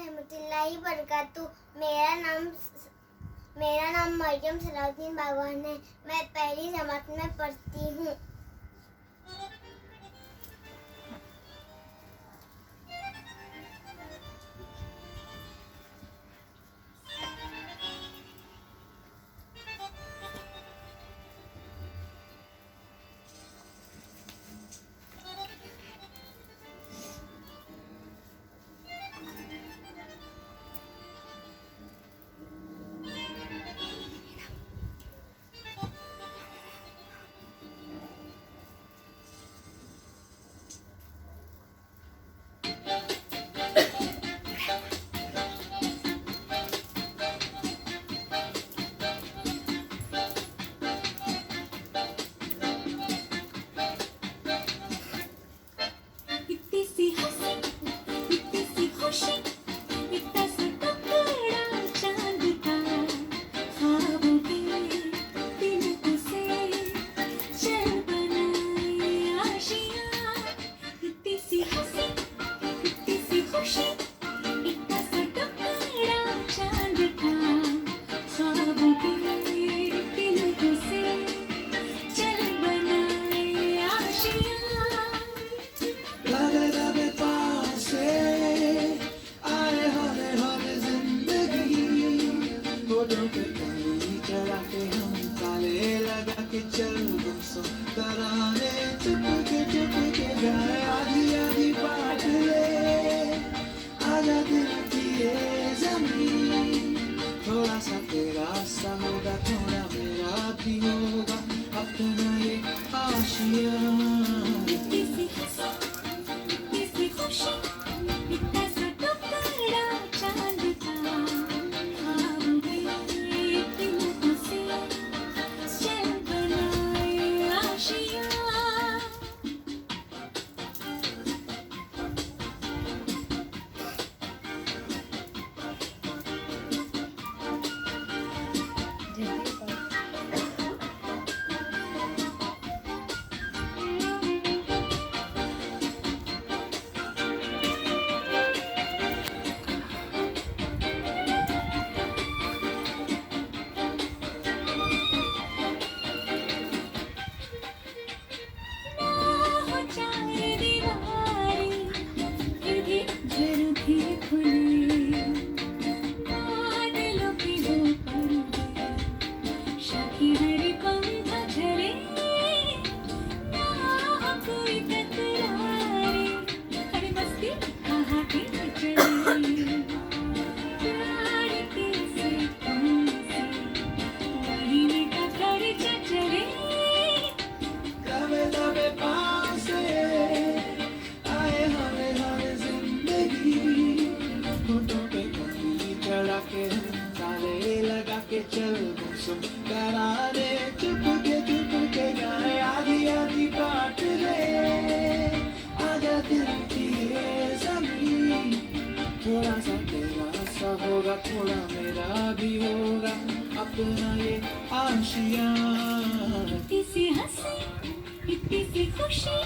रहमतुल्लाहि बरकातहू। मेरा नाम मरियम सलाउद्दीन बागवान है। मैं पहली जमात में पढ़ती हूँ। थोड़ा सा तेरा सा होगा, थोड़ा मेरा भी होगा, अपना ये आशिया। इतनी सी हंसी, इतनी सी खुशी, इतना सा टुकड़ा चांद का, ख्वाब में दिल से चल बनाए आशिया। चल गुमसुम करारे, चुप के गाए, आधी आधी बात ले, आजा दिल की ये ज़मीं। थोड़ा सा तेरा सा होगा, थोड़ा मेरा भी होगा, अपना ये आशिया। इतनी सी हंसी, इतनी सी खुशी,